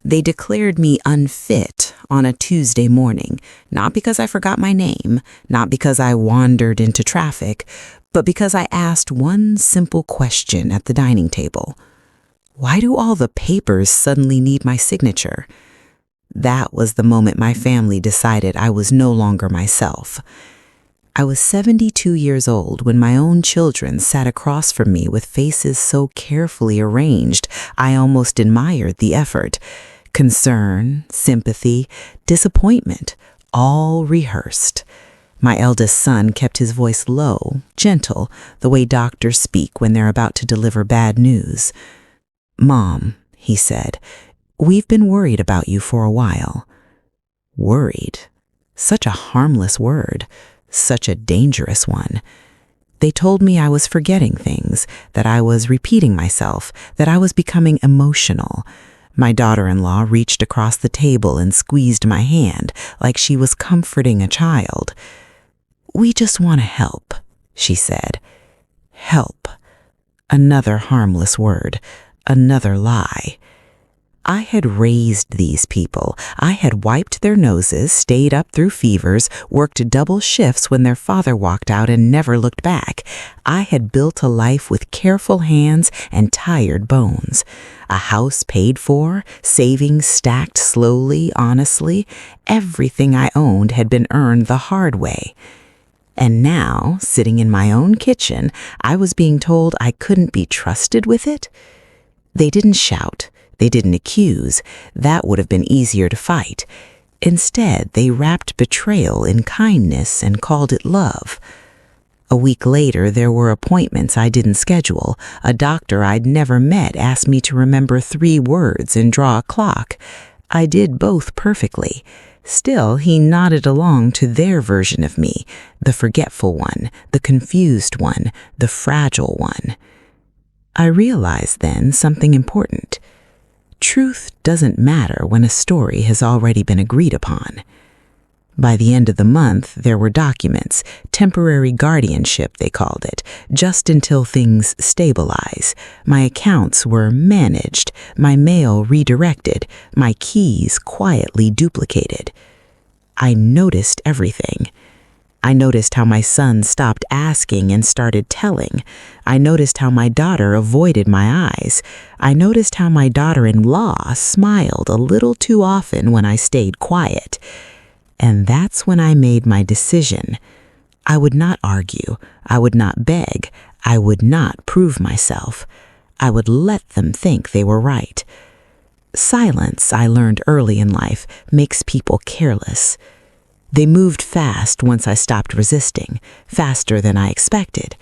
They declared me unfit on a Tuesday morning, not because I forgot my name, not because I wandered into traffic, but because I asked one simple question at the dining table. Why do all the papers suddenly need my signature? That was the moment my family decided I was no longer myself. I was 72 years old when my own children sat across from me with faces so carefully arranged I almost admired the effort. Concern, sympathy, disappointment, all rehearsed. My eldest son kept his voice low, gentle, the way doctors speak when they're about to deliver bad news. "Mom," he said, "we've been worried about you for a while." Worried? Such a harmless word, such a dangerous one. They told me I was forgetting things, that I was repeating myself, that I was becoming emotional. My daughter-in-law reached across the table and squeezed my hand like she was comforting a child. "We just want to help," she said. Help. Another harmless word, another lie. I had raised these people. I had wiped their noses, stayed up through fevers, worked double shifts when their father walked out and never looked back. I had built a life with careful hands and tired bones. A house paid for, savings stacked slowly, honestly. Everything I owned had been earned the hard way. And now, sitting in my own kitchen, I was being told I couldn't be trusted with it. They didn't shout. They didn't accuse. That would have been easier to fight. Instead, they wrapped betrayal in kindness and called it love. A week later, there were appointments I didn't schedule. A doctor I'd never met asked me to remember 3 words and draw a clock. I did both perfectly. Still, he nodded along to their version of me, the forgetful one, the confused one, the fragile one. I realized then something important. Truth doesn't matter when a story has already been agreed upon. By the end of the month, there were documents, temporary guardianship they called it, just until things stabilize. My accounts were managed, my mail redirected, my keys quietly duplicated. I noticed everything. I noticed how my son stopped asking and started telling. I noticed how my daughter avoided my eyes. I noticed how my daughter-in-law smiled a little too often when I stayed quiet. And that's when I made my decision. I would not argue. I would not beg. I would not prove myself. I would let them think they were right. Silence, I learned early in life, makes people careless. They moved fast once I stopped resisting, faster than I expected.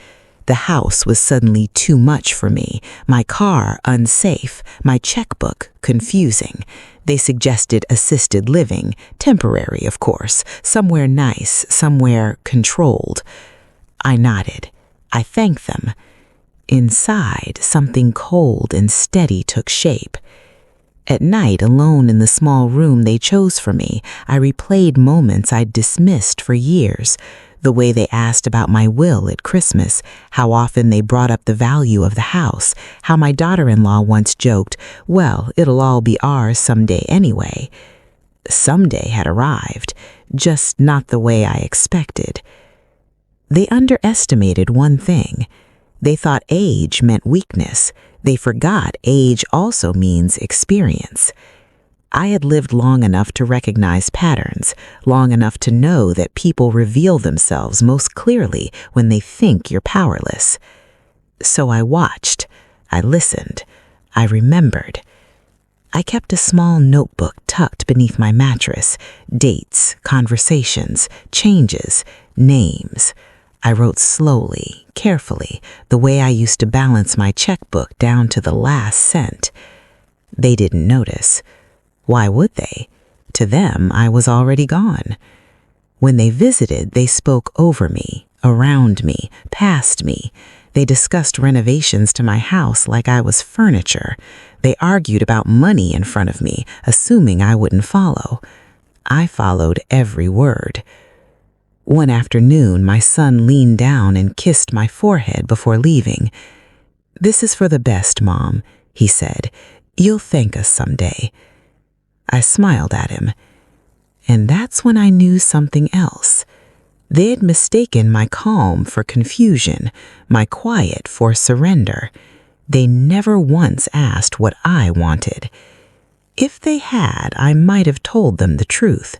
The house was suddenly too much for me, my car unsafe, my checkbook confusing. They suggested assisted living, temporary, of course, somewhere nice, somewhere controlled. I nodded. I thanked them. Inside, something cold and steady took shape. At night, alone in the small room they chose for me, I replayed moments I'd dismissed for years. The way they asked about my will at Christmas, how often they brought up the value of the house, how my daughter-in-law once joked, "Well, it'll all be ours someday anyway." Someday had arrived, just not the way I expected. They underestimated one thing. They thought age meant weakness. They forgot age also means experience. I had lived long enough to recognize patterns, long enough to know that people reveal themselves most clearly when they think you're powerless. So I watched, I listened, I remembered. I kept a small notebook tucked beneath my mattress, dates, conversations, changes, names. I wrote slowly, carefully, the way I used to balance my checkbook down to the last cent. They didn't notice. Why would they? To them, I was already gone. When they visited, they spoke over me, around me, past me. They discussed renovations to my house like I was furniture. They argued about money in front of me, assuming I wouldn't follow. I followed every word. One afternoon, my son leaned down and kissed my forehead before leaving. "This is for the best, Mom," he said. "You'll thank us someday." I smiled at him, and that's when I knew something else. They had mistaken my calm for confusion, my quiet for surrender. They never once asked what I wanted. If they had, I might have told them the truth,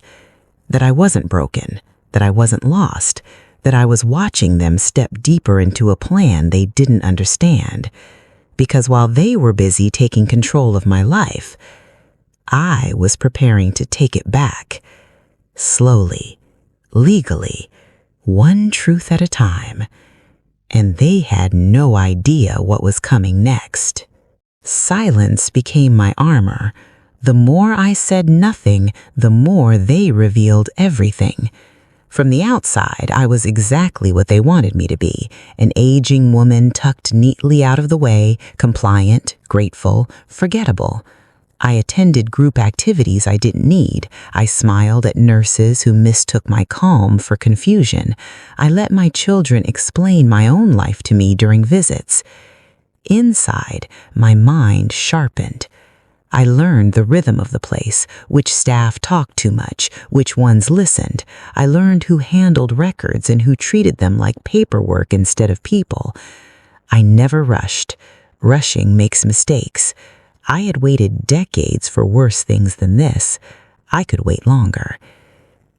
that I wasn't broken, that I wasn't lost, that I was watching them step deeper into a plan they didn't understand. Because while they were busy taking control of my life, I was preparing to take it back, slowly, legally, one truth at a time. And they had no idea what was coming next. Silence became my armor. The more I said nothing, the more they revealed everything. From the outside, I was exactly what they wanted me to be, an aging woman tucked neatly out of the way, compliant, grateful, forgettable. I attended group activities I didn't need. I smiled at nurses who mistook my calm for confusion. I let my children explain my own life to me during visits. Inside, my mind sharpened. I learned the rhythm of the place, which staff talked too much, which ones listened. I learned who handled records and who treated them like paperwork instead of people. I never rushed. Rushing makes mistakes. I had waited decades for worse things than this. I could wait longer.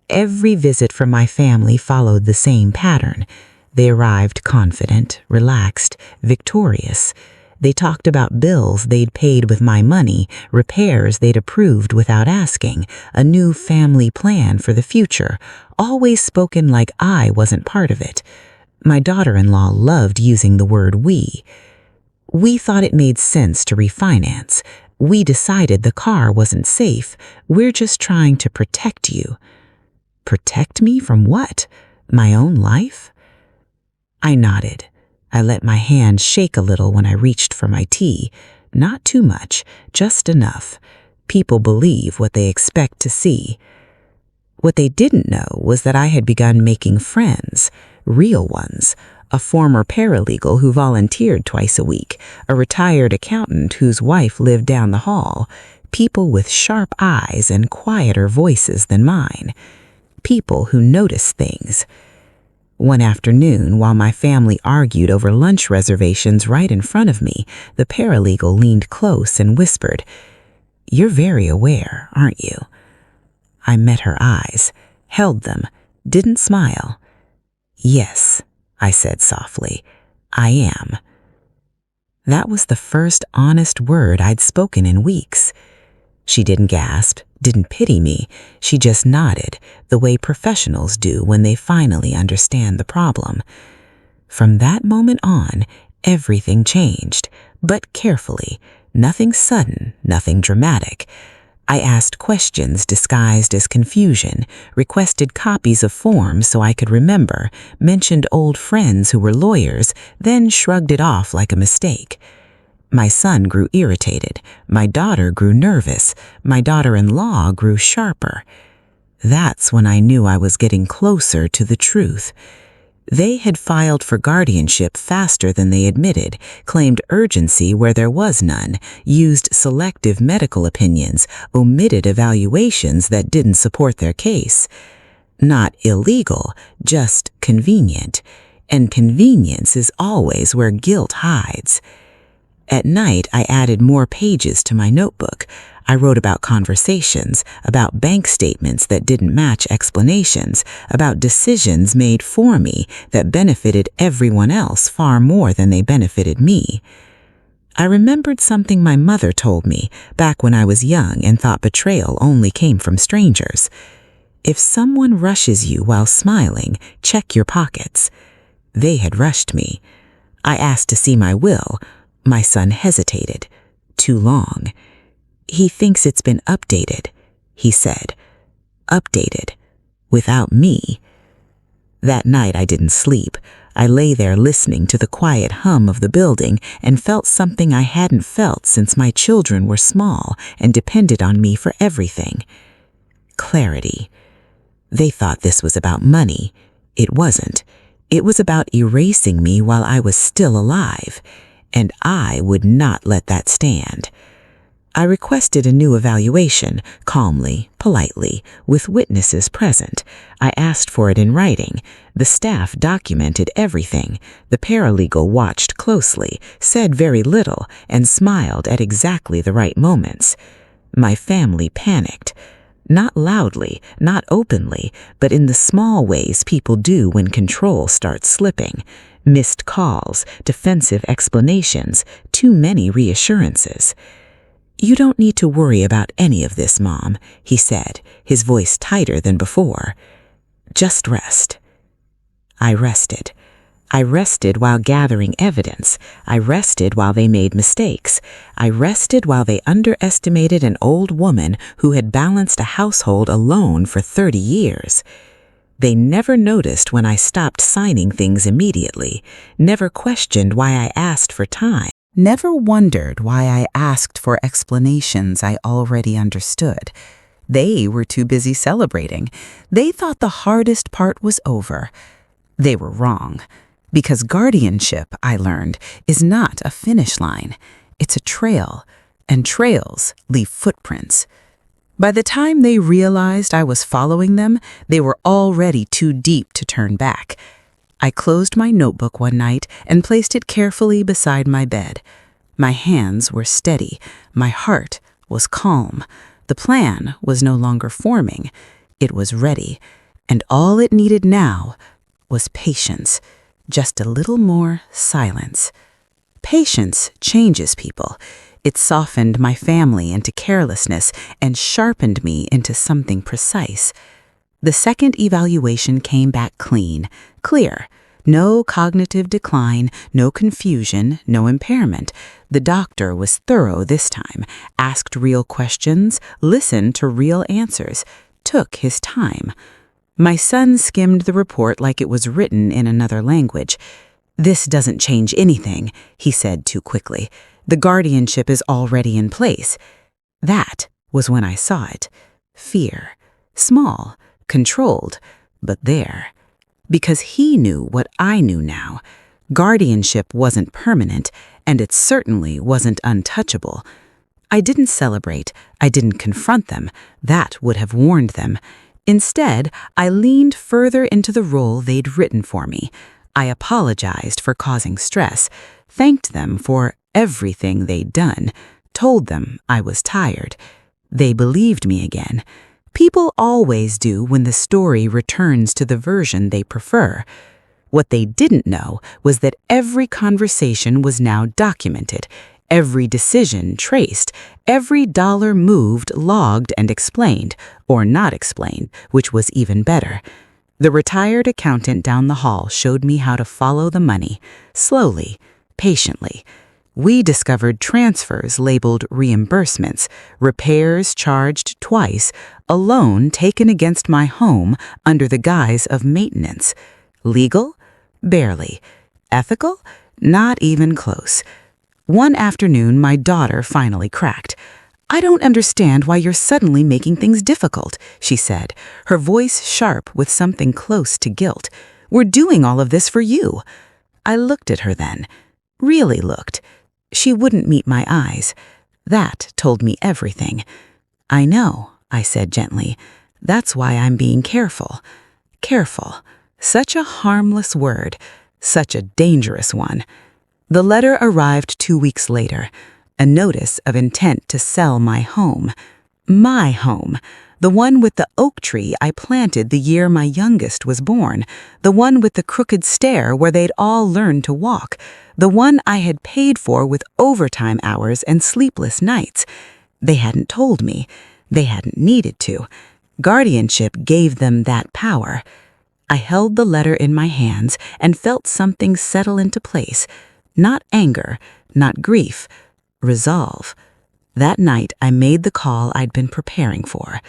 Every visit from my family followed the same pattern. They arrived confident, relaxed, victorious. They talked about bills they'd paid with my money, repairs they'd approved without asking, a new family plan for the future, always spoken like I wasn't part of it. My daughter-in-law loved using the word we. We thought it made sense to refinance. We decided the car wasn't safe. We're just trying to protect you. Protect me from what? My own life? I nodded. I let my hand shake a little when I reached for my tea. Not too much, just enough. People believe what they expect to see. What they didn't know was that I had begun making friends, real ones. A former paralegal who volunteered twice a week, a retired accountant whose wife lived down the hall, people with sharp eyes and quieter voices than mine, people who noticed things. One afternoon, while my family argued over lunch reservations right in front of me, the paralegal leaned close and whispered, "You're very aware, aren't you?" I met her eyes, held them, didn't smile. "Yes," I said softly, "I am." That was the first honest word I'd spoken in weeks. She didn't gasp, didn't pity me. She just nodded, the way professionals do when they finally understand the problem. From that moment on, everything changed, but carefully, nothing sudden, nothing dramatic. I asked questions disguised as confusion, requested copies of forms so I could remember, mentioned old friends who were lawyers, then shrugged it off like a mistake. My son grew irritated. My daughter grew nervous. My daughter-in-law grew sharper. That's when I knew I was getting closer to the truth. They had filed for guardianship faster than they admitted, claimed urgency where there was none, used selective medical opinions, omitted evaluations that didn't support their case. Not illegal, just convenient. And convenience is always where guilt hides. At night, I added more pages to my notebook. I wrote about conversations, about bank statements that didn't match explanations, about decisions made for me that benefited everyone else far more than they benefited me. I remembered something my mother told me back when I was young and thought betrayal only came from strangers. If someone rushes you while smiling, check your pockets. They had rushed me. I asked to see my will. My son hesitated. Too long. "He thinks it's been updated," he said. Updated. Without me. That night I didn't sleep. I lay there listening to the quiet hum of the building and felt something I hadn't felt since my children were small and depended on me for everything. Clarity. They thought this was about money. It wasn't. It was about erasing me while I was still alive. And I would not let that stand. I requested a new evaluation, calmly, politely, with witnesses present. I asked for it in writing. The staff documented everything. The paralegal watched closely, said very little, and smiled at exactly the right moments. My family panicked. Not loudly, not openly, but in the small ways people do when control starts slipping. Missed calls, defensive explanations, too many reassurances. "You don't need to worry about any of this, Mom," he said, his voice tighter than before. "Just rest." I rested. I rested while gathering evidence. I rested while they made mistakes. I rested while they underestimated an old woman who had balanced a household alone for 30 years. They never noticed when I stopped signing things immediately, never questioned why I asked for time, never wondered why I asked for explanations I already understood. They were too busy celebrating. They thought the hardest part was over. They were wrong. Because guardianship, I learned, is not a finish line. It's a trail, and trails leave footprints. By the time they realized I was following them, they were already too deep to turn back. I closed my notebook one night and placed it carefully beside my bed. My hands were steady. My heart was calm. The plan was no longer forming. It was ready. And all it needed now was patience. Just a little more silence. Patience changes people. It softened my family into carelessness and sharpened me into something precise. The second evaluation came back clean, clear. No cognitive decline, no confusion, no impairment. The doctor was thorough this time, asked real questions, listened to real answers, took his time. My son skimmed the report like it was written in another language. "This doesn't change anything," he said too quickly. "The guardianship is already in place." That was when I saw it. Fear. Small, controlled, but there. Because he knew what I knew now. Guardianship wasn't permanent, and it certainly wasn't untouchable. I didn't celebrate. I didn't confront them. That would have warned them. Instead, I leaned further into the role they'd written for me. I apologized for causing stress, thanked them for everything they'd done, told them I was tired. They believed me again. People always do when the story returns to the version they prefer. What they didn't know was that every conversation was now documented, every decision traced, every dollar moved, logged, and explained, or not explained, which was even better. The retired accountant down the hall showed me how to follow the money, slowly, patiently. We discovered transfers labeled reimbursements, repairs charged twice, a loan taken against my home under the guise of maintenance. Legal? Barely. Ethical? Not even close. One afternoon, my daughter finally cracked. "I don't understand why you're suddenly making things difficult," she said, her voice sharp with something close to guilt. "We're doing all of this for you." I looked at her then. Really looked. She wouldn't meet my eyes. That told me everything. "I know," I said gently. "That's why I'm being careful." Careful. Such a harmless word. Such a dangerous one. The letter arrived 2 weeks later, a notice of intent to sell my home. My home. The one with the oak tree I planted the year my youngest was born. The one with the crooked stair where they'd all learned to walk. The one I had paid for with overtime hours and sleepless nights. They hadn't told me. They hadn't needed to. Guardianship gave them that power. I held the letter in my hands and felt something settle into place. Not anger, not grief, resolve. That night, I made the call I'd been preparing for.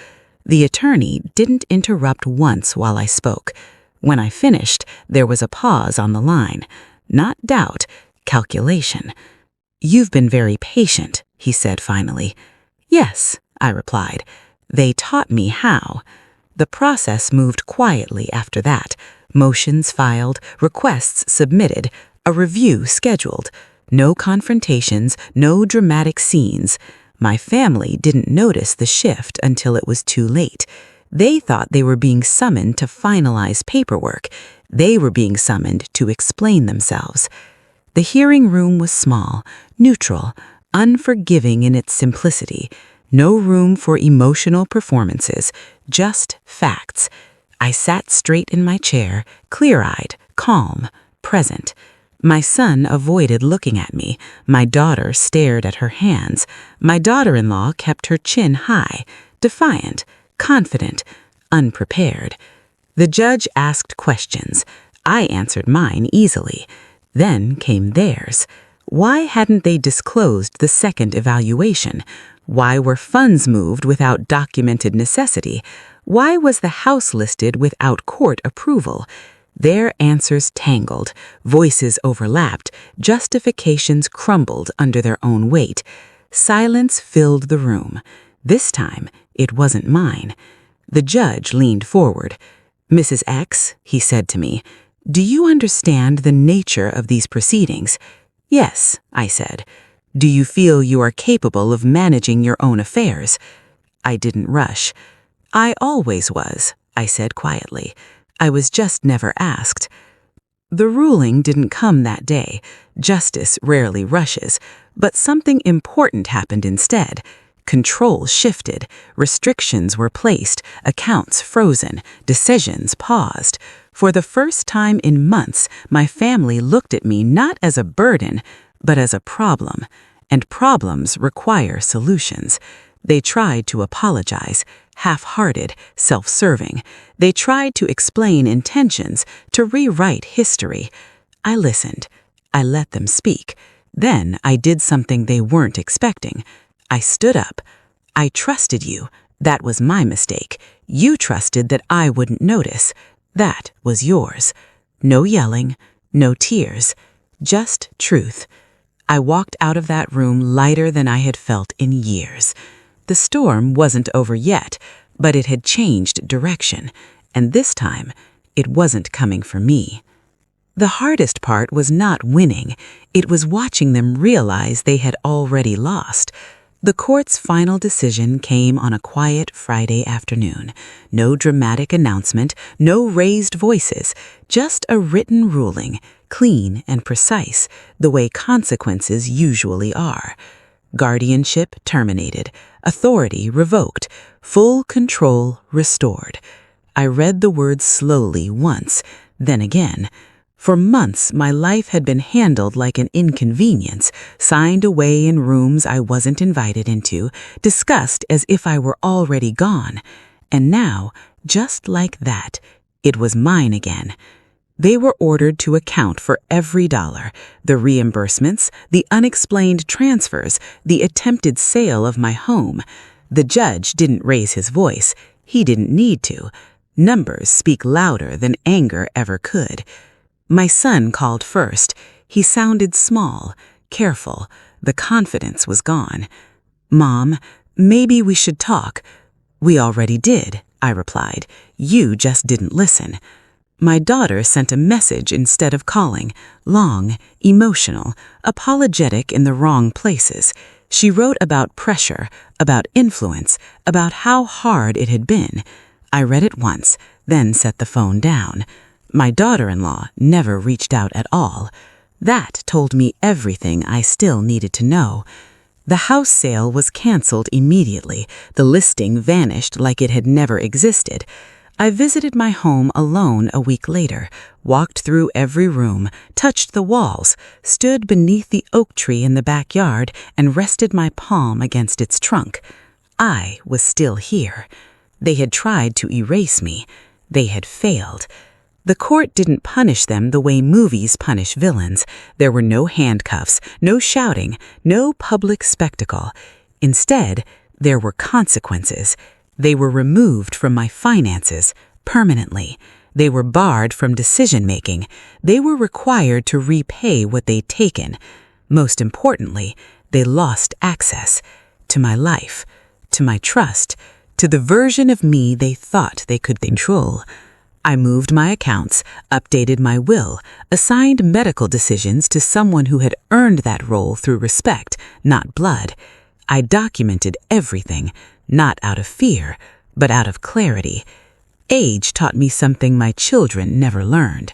The attorney didn't interrupt once while I spoke. When I finished, there was a pause on the line. Not doubt, calculation. "You've been very patient," he said finally. "Yes," I replied. "They taught me how." The process moved quietly after that. Motions filed, requests submitted, a review scheduled. No confrontations, no dramatic scenes. My family didn't notice the shift until it was too late. They thought they were being summoned to finalize paperwork. They were being summoned to explain themselves. The hearing room was small, neutral, unforgiving in its simplicity. No room for emotional performances, just facts. I sat straight in my chair, clear-eyed, calm, present. My son avoided looking at me. My daughter stared at her hands. My daughter-in-law kept her chin high, defiant, confident, unprepared. The judge asked questions. I answered mine easily. Then came theirs. Why hadn't they disclosed the second evaluation? Why were funds moved without documented necessity? Why was the house listed without court approval? Their answers tangled, voices overlapped, justifications crumbled under their own weight. Silence filled the room. This time, it wasn't mine. The judge leaned forward. "Mrs. X," he said to me, "do you understand the nature of these proceedings?" "Yes," I said. "Do you feel you are capable of managing your own affairs?" I didn't rush. "I always was," I said quietly. "I was just never asked." The ruling didn't come that day. Justice rarely rushes. But something important happened instead. Control shifted. Restrictions were placed. Accounts frozen. Decisions paused. For the first time in months, my family looked at me not as a burden, but as a problem. And problems require solutions. They tried to apologize, half-hearted, self-serving. They tried to explain intentions, to rewrite history. I listened. I let them speak. Then I did something they weren't expecting. I stood up. "I trusted you. That was my mistake. You trusted that I wouldn't notice. That was yours." No yelling, no tears, just truth. I walked out of that room lighter than I had felt in years. The storm wasn't over yet, but it had changed direction, and this time, it wasn't coming for me. The hardest part was not winning. It was watching them realize they had already lost. The court's final decision came on a quiet Friday afternoon. No dramatic announcement, no raised voices, just a written ruling, clean and precise, the way consequences usually are. Guardianship terminated, authority revoked, full control restored. I read the words slowly once, then again. For months, my life had been handled like an inconvenience, signed away in rooms I wasn't invited into, discussed as if I were already gone. And now, just like that, it was mine again. They were ordered to account for every dollar, the reimbursements, the unexplained transfers, the attempted sale of my home. The judge didn't raise his voice. He didn't need to. Numbers speak louder than anger ever could. My son called first. He sounded small, careful. The confidence was gone. "Mom, maybe we should talk." "We already did," I replied. "You just didn't listen." My daughter sent a message instead of calling, long, emotional, apologetic in the wrong places. She wrote about pressure, about influence, about how hard it had been. I read it once, then set the phone down. My daughter-in-law never reached out at all. That told me everything I still needed to know. The house sale was canceled immediately. The listing vanished like it had never existed. I visited my home alone a week later, walked through every room, touched the walls, stood beneath the oak tree in the backyard, and rested my palm against its trunk. I was still here. They had tried to erase me. They had failed. The court didn't punish them the way movies punish villains. There were no handcuffs, no shouting, no public spectacle. Instead, there were consequences. They were removed from my finances permanently. They were barred from decision-making. They were required to repay what they'd taken. Most importantly, they lost access to my life, to my trust, to the version of me they thought they could control. I moved my accounts, updated my will, assigned medical decisions to someone who had earned that role through respect, not blood. I documented everything, not out of fear, but out of clarity. Age taught me something my children never learned.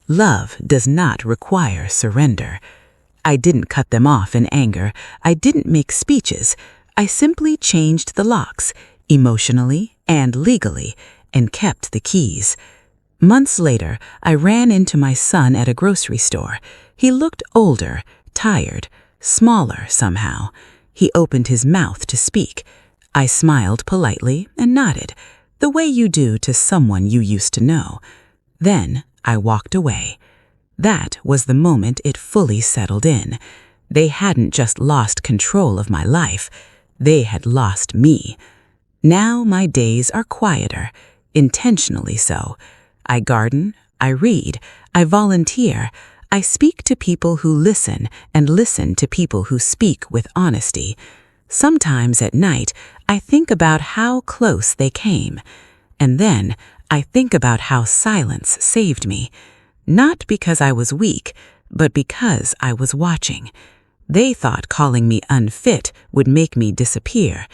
Love does not require surrender. I didn't cut them off in anger. I didn't make speeches. I simply changed the locks, emotionally and legally, and kept the keys. Months later, I ran into my son at a grocery store. He looked older, tired, smaller somehow. He opened his mouth to speak. I smiled politely and nodded, the way you do to someone you used to know. Then I walked away. That was the moment it fully settled in. They hadn't just lost control of my life. They had lost me. Now my days are quieter, intentionally so. I garden, I read, I volunteer. I speak to people who listen and listen to people who speak with honesty. Sometimes at night, I think about how close they came. And then I think about how silence saved me. Not because I was weak, but because I was watching. They thought calling me unfit would make me disappear.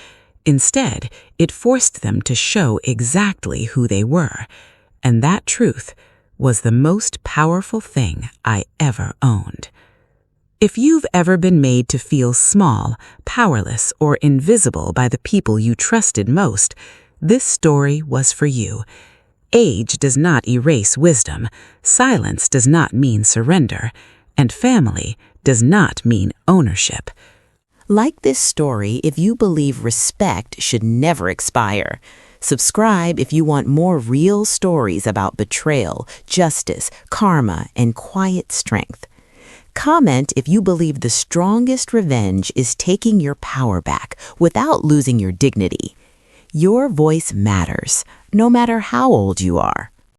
Instead, it forced them to show exactly who they were. And that truth was the most powerful thing I ever owned. If you've ever been made to feel small, powerless, or invisible by the people you trusted most, this story was for you. Age does not erase wisdom, silence does not mean surrender, and family does not mean ownership. Like this story if you believe respect should never expire. Subscribe if you want more real stories about betrayal, justice, karma, and quiet strength. Comment if you believe the strongest revenge is taking your power back without losing your dignity. Your voice matters, no matter how old you are.